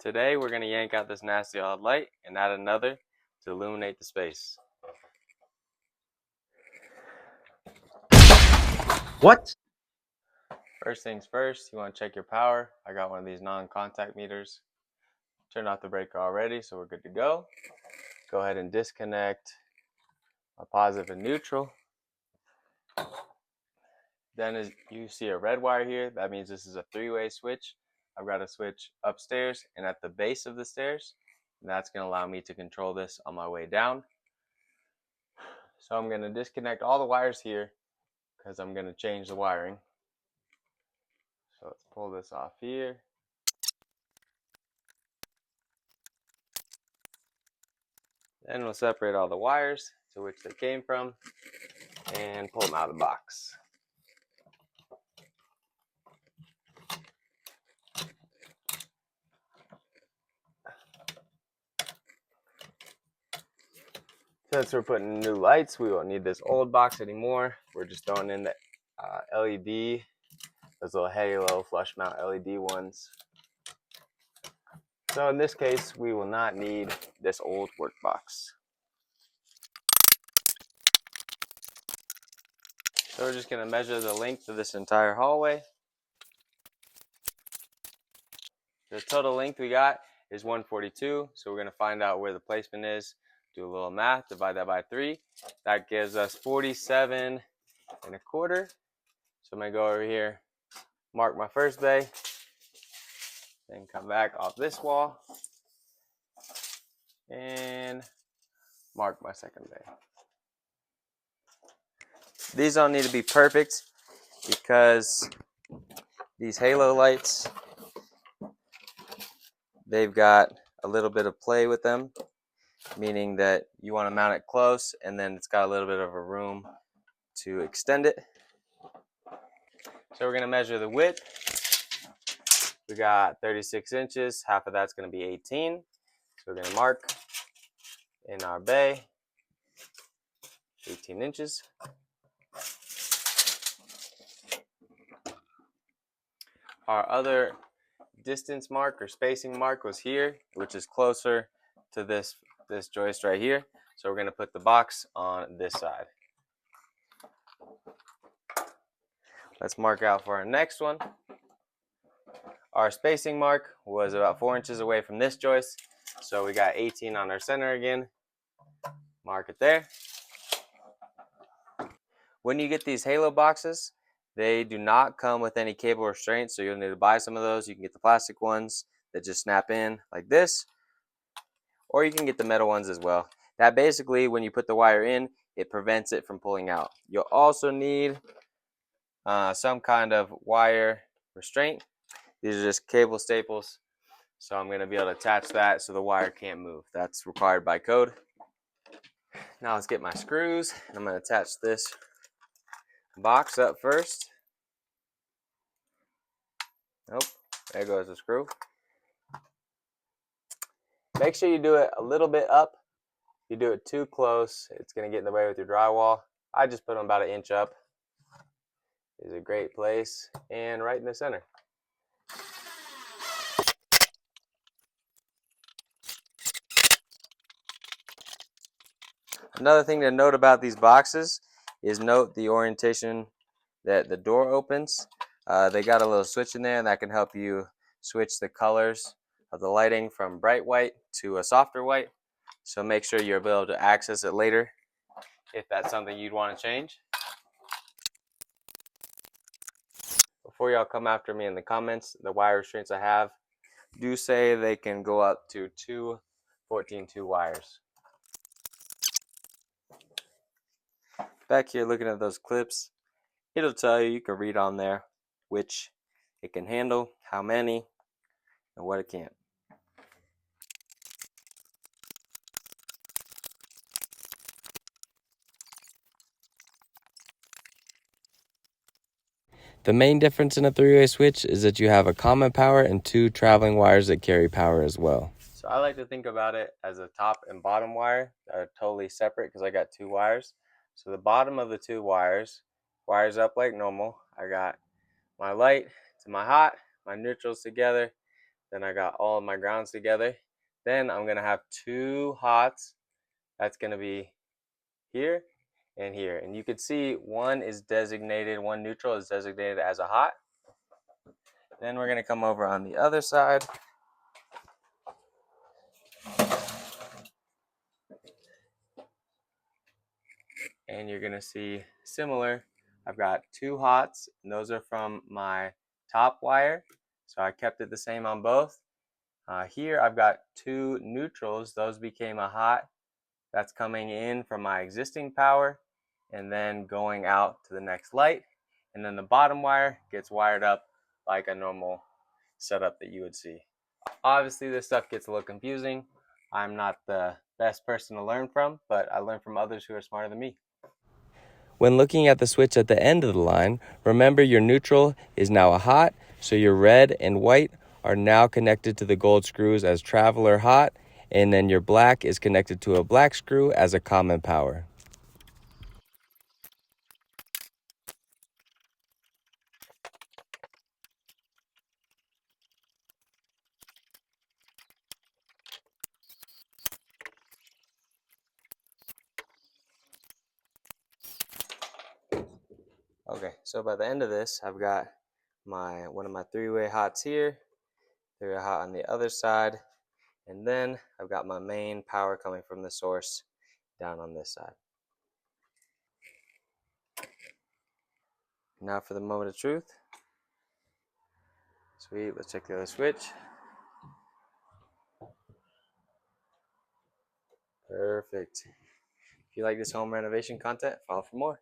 Today we're going to yank out this nasty old light and add another to illuminate the space. What? First things first, you want to check your power. I got one of these non-contact meters. Turned off the breaker already, so we're good to go. Go ahead and disconnect a positive and neutral. Then as you see a red wire here, that means this is a three-way switch. I've got a switch upstairs and at the base of the stairs, and that's going to allow me to control this on my way down. So I'm going to disconnect all the wires here because I'm going to change the wiring. So let's pull this off here. Then we'll separate all the wires to which they came from and pull them out of the box. Since we're putting new lights, we won't need this old box anymore. We're just throwing in the LED, those little halo flush mount LED ones. So in this case, we will not need this old work box. So we're just going to measure the length of this entire hallway. The total length we got is 142, so we're going to find out where the placement is. Do a little math, divide that by 3. That gives us 47 1/4. So I'm going to go over here, mark my first bay, then come back off this wall and mark my second bay. These don't need to be perfect because these halo lights, they've got a little bit of play with them, meaning that you want to mount it close and then it's got a little bit of a room to extend it. So we're going to measure the width. We got 36 inches, half of that's going to be 18. So we're going to mark in our bay 18 inches. Our other distance mark or spacing mark was here, which is closer to this joist right here. So we're going to put the box on this side. Let's mark out for our next one. Our spacing mark was about 4 inches away from this joist. So we got 18 on our center again. Mark it there. When you get these halo boxes, they do not come with any cable restraints, so you'll need to buy some of those. You can get the plastic ones that just snap in like this, or you can get the metal ones as well. That basically, when you put the wire in, it prevents it from pulling out. You'll also need some kind of wire restraint. These are just cable staples, so I'm going to be able to attach that so the wire can't move. That's required by code. Now let's get my screws. I'm going to attach this box up first. Nope, there goes the screw. Make sure you do it a little bit up. If you do it too close, it's going to get in the way with your drywall. I just put them about 1 inch up. Is a great place, and right in the center. Another thing to note about these boxes is note the orientation that the door opens. They got a little switch in there, and that can help you switch the colors of the lighting from bright white to a softer white. So make sure you're able to access it later if that's something you'd want to change. Before y'all come after me in the comments, the wire restraints I have do say they can go up to 2 14-2 wires. Back here looking at those clips, it'll tell you, you can read on there which it can handle, how many, and what it can't. The main difference in a three-way switch is that you have a common power and 2 traveling wires that carry power as well. So I like to think about it as a top and bottom wire that are totally separate because I got 2 wires. So the bottom of the 2 wires wires up like normal. I got my light to my hot, my neutrals together, Then I got all of my grounds together. Then I'm gonna have two hots. That's gonna be here and here. And you can see one neutral is designated as a hot. Then we're gonna come over on the other side. And you're gonna see similar. I've got two hots, and those are from my top wire. So I kept it the same on both. Here I've got two neutrals. Those became a hot. That's coming in from my existing power and then going out to the next light. And then the bottom wire gets wired up like a normal setup that you would see. Obviously, this stuff gets a little confusing. I'm not the best person to learn from, but I learn from others who are smarter than me. When looking at the switch at the end of the line, remember your neutral is now a hot, so your red and white are now connected to the gold screws as traveler hot, and then your black is connected to a black screw as a common power. Okay, so by the end of this, I've got one of my three-way hots here, three-way hot on the other side, and then I've got my main power coming from the source down on this side. Now for the moment of truth. Sweet, let's check the other switch. Perfect. If you like this home renovation content, follow for more.